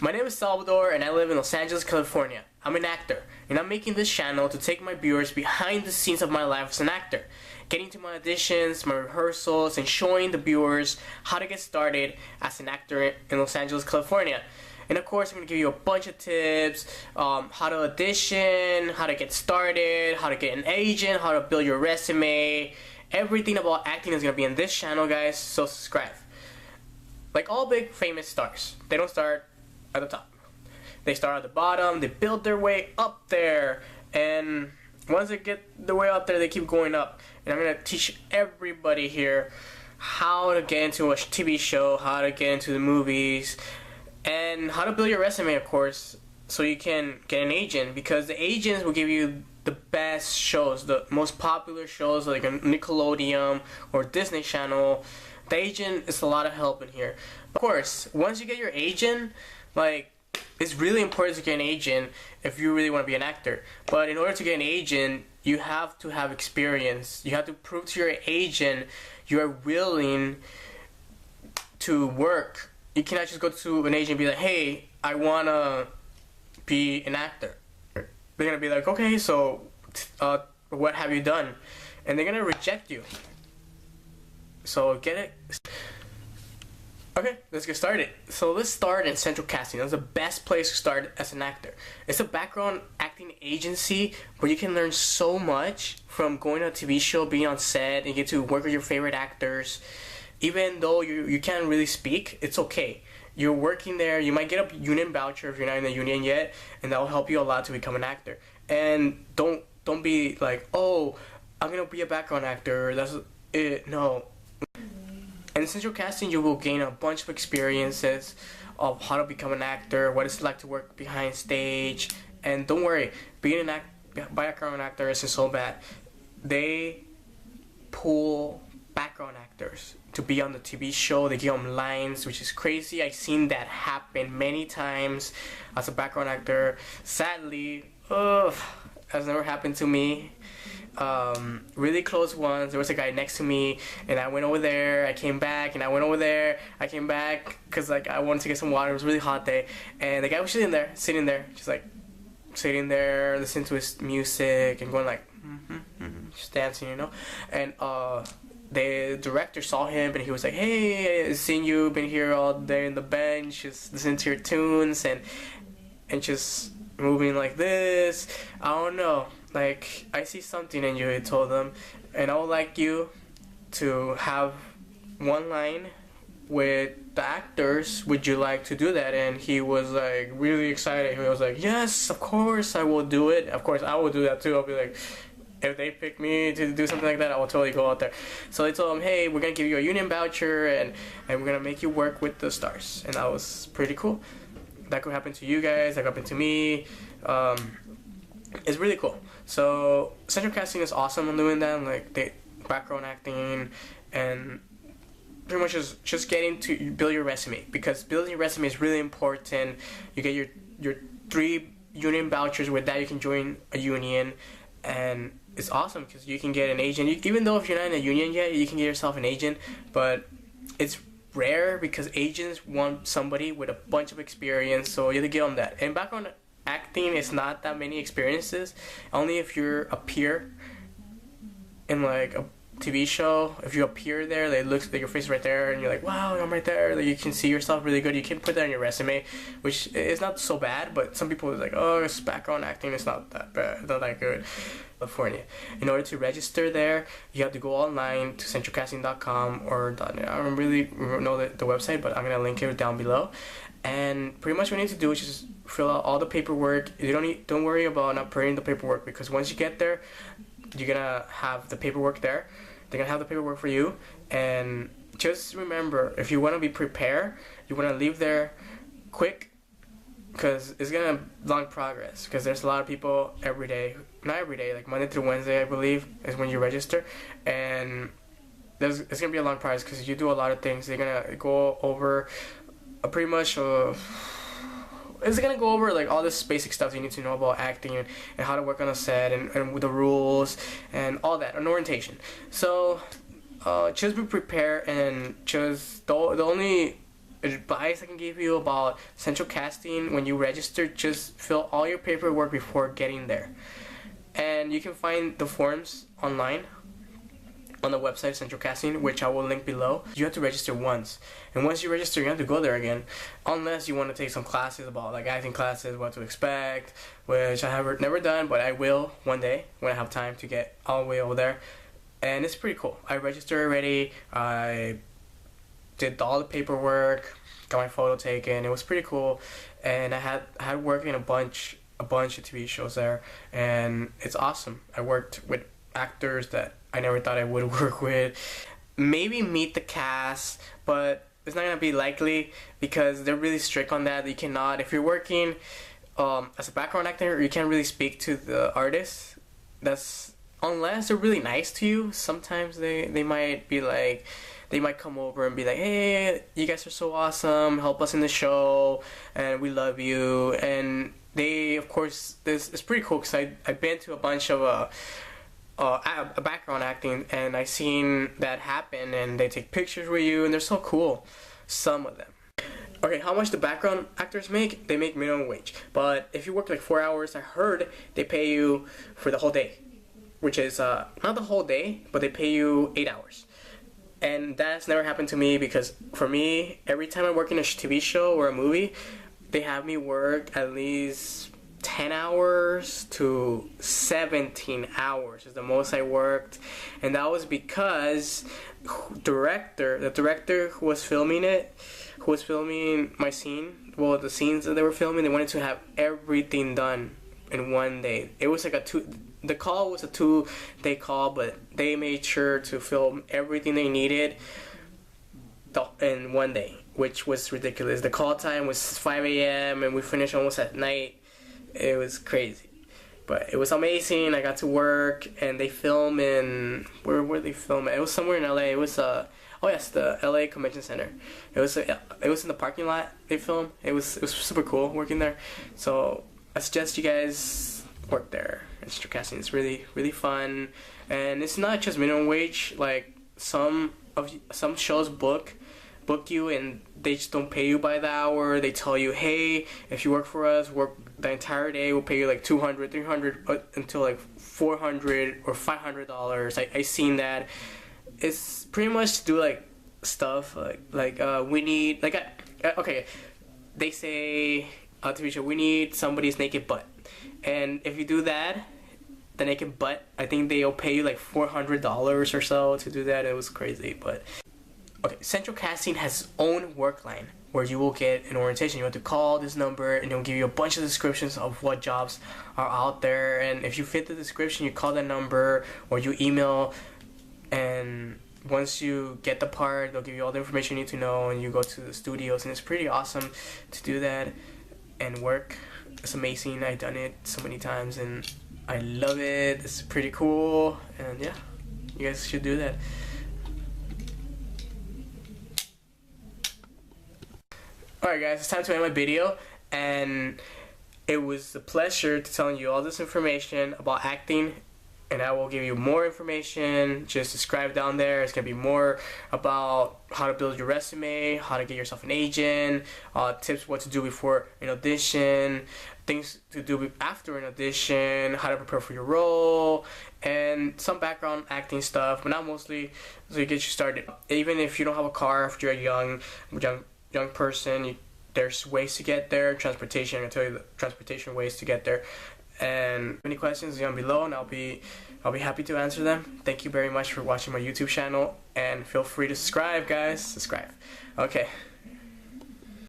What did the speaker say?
My name is Salvador and I live in Los Angeles, California. I'm an actor and I'm making this channel to take my viewers behind the scenes of my life as an actor, getting to my auditions, my rehearsals, and showing the viewers how to get started as an actor in Los Angeles, California. And of course, I'm going to give you a bunch of tips, how to audition, how to get started, how to get an agent, how to build your resume. Everything about acting is going to be in this channel, guys, so subscribe. Like all big famous stars, they don't start at the top. They start at the bottom, they build their way up there, and once they get the way up there, they keep going up. And I'm going to teach everybody here how to get into a TV show, how to get into the movies, and how to build your resume, of course, so you can get an agent, because the agents will give you the best shows, the most popular shows like a Nickelodeon or Disney Channel. The agent is a lot of help in here. Of course, once you get your agent, like, it's really important to get an agent if you really want to be an actor. But in order to get an agent, you have to have experience. You have to prove to your agent you are willing to work. You cannot just go to an agent and be like, hey, I want to be an actor. They're going to be like, okay, so what have you done? And they're going to reject you. So get it. Okay, let's get started. So let's start in Central Casting. That's the best place to start as an actor. It's a background acting agency where you can learn so much from going to a TV show, being on set, and get to work with your favorite actors. Even though you can't really speak, it's okay. You're working there, you might get a union voucher if you're not in the union yet, and that will help you a lot to become an actor. And don't be like, oh, I'm gonna be a background actor, that's it. No. In Central Casting, you will gain a bunch of experiences of how to become an actor, what it's like to work behind stage, and don't worry, being a background actor isn't so bad. They pull background actors to be on the TV show. They give them lines, which is crazy. I've seen that happen many times as a background actor. Sadly, has never happened to me. Really close ones. There was a guy next to me, and I went over there, I came back, and I went over there, I came back, because like I wanted to get some water. It was a really hot day, and the guy was sitting there, just like sitting there, listening to his music, and going like, just dancing, you know. And the director saw him, and he was like, hey, I've seen you, been here all day in the bench, just listening to your tunes, and just moving like this. I don't know, like, I see something in you, he told them, and I would like you to have one line with the actors. Would you like to do that? And he was like really excited. He was like, yes, of course I will do it. Of course I will do that too. I'll be like, if they pick me to do something like that, I will totally go out there. So they told him, hey, we're gonna give you a union voucher, and we're gonna make you work with the stars. And that was pretty cool. That could happen to you guys, that could happen to me. It's really cool. So Central Casting is awesome on doing that, like the background acting, and pretty much just getting to build your resume, because building your resume is really important. You get your 3 union vouchers. With that, you can join a union, and it's awesome because you can get an agent. Even though if you're not in a union yet, you can get yourself an agent, but it's rare because agents want somebody with a bunch of experience, so you have to give them that. And background acting is not that many experiences. Only if you're a peer in like a TV show, if you appear there, they look like your face right there, and you're like, wow, I'm right there. Like, you can see yourself really good. You can put that on your resume, which is not so bad. But some people are like, oh, it's background acting. It's not that bad. Not that good. California. In order to register there, you have to go online to centralcasting.com or .net. I don't really know the website, but I'm gonna link it down below. And pretty much what you need to do is just fill out all the paperwork. You don't worry about not printing the paperwork, because once you get there, you're gonna have the paperwork there. They're gonna have the paperwork for you. And just remember, if you want to be prepared, you want to leave there quick, because it's gonna long progress, because there's a lot of people every day, not every day, like Monday through Wednesday, I believe, is when you register. And it's gonna be a long process because you do a lot of things. They're gonna go over pretty much it's gonna go over like all this basic stuff you need to know about acting, and how to work on a set, and with the rules and all that, an orientation. So just be prepared, and just the only advice I can give you about Central Casting: when you register, just fill all your paperwork before getting there. And you can find the forms online on the website Central Casting, which I will link below. You have to register once, and once you register, you have to go there again, unless you want to take some classes about like acting classes, what to expect, which I have never done, but I will one day when I have time to get all the way over there. And it's pretty cool. I registered already. I did all the paperwork, got my photo taken. It was pretty cool, and I had worked in a bunch of TV shows there, and it's awesome. I worked with actors that I never thought I would work with. Maybe meet the cast, but it's not gonna be likely because they're really strict on that. You cannot, if you're working as a background actor, you can't really speak to the artists. That's unless they're really nice to you. Sometimes they might be like, they might come over and be like, hey, you guys are so awesome, help us in the show, and we love you. And they, of course, it's pretty cool because I've been to a bunch of background acting, and I seen that happen, and they take pictures with you, and they're so cool, some of them. Okay, how much the background actors make? They make minimum wage, but if you work like 4 hours, I heard they pay you for the whole day, which is not the whole day, but they pay you 8 hours. And that's never happened to me, because for me, every time I work in a TV show or a movie, they have me work at least 10 hours to 17 hours is the most I worked. And that was because the director who was filming it, who was filming my scene, well, the scenes that they were filming, they wanted to have everything done in one day. It was like the call was a 2-day call, but they made sure to film everything they needed in one day, which was ridiculous. The call time was 5 a.m. and we finished almost at night. It was crazy, but it was amazing. I got to work, and they film in, where were they filming? It was somewhere in LA. It was oh yes, the LA Convention Center. It was in the parking lot they filmed. It was super cool working there. So I suggest you guys work there. It's Casting. It's really fun, and it's not just minimum wage. Like some shows book you, and they just don't pay you by the hour. They tell you, hey, if you work for us, work the entire day, we'll pay you like $200, $300, until like $400 or $500. I seen that. It's pretty much to do like stuff like we need, like okay, they say on TV show, we need somebody's naked butt, and if you do that, the naked butt, I think they'll pay you like $400 or so to do that. It was crazy, but okay, Central Casting has its own work line where you will get an orientation. You have to call this number, and it'll give you a bunch of descriptions of what jobs are out there. And if you fit the description, you call that number or you email. And once you get the part, they'll give you all the information you need to know, and you go to the studios. And it's pretty awesome to do that and work. It's amazing. I've done it so many times, and I love it. It's pretty cool. And yeah, you guys should do that. Alright guys, it's time to end my video, and it was a pleasure to telling you all this information about acting, and I will give you more information. Just subscribe down there. It's going to be more about how to build your resume, how to get yourself an agent, tips what to do before an audition, things to do after an audition, how to prepare for your role, and some background acting stuff, but not mostly, so you get you started. Even if you don't have a car, if you're a young person, there's ways to get there. Transportation, I can tell you the transportation ways to get there. And any questions down below, and I'll be happy to answer them. Thank you very much for watching my YouTube channel, and feel free to subscribe, guys. Subscribe. Okay.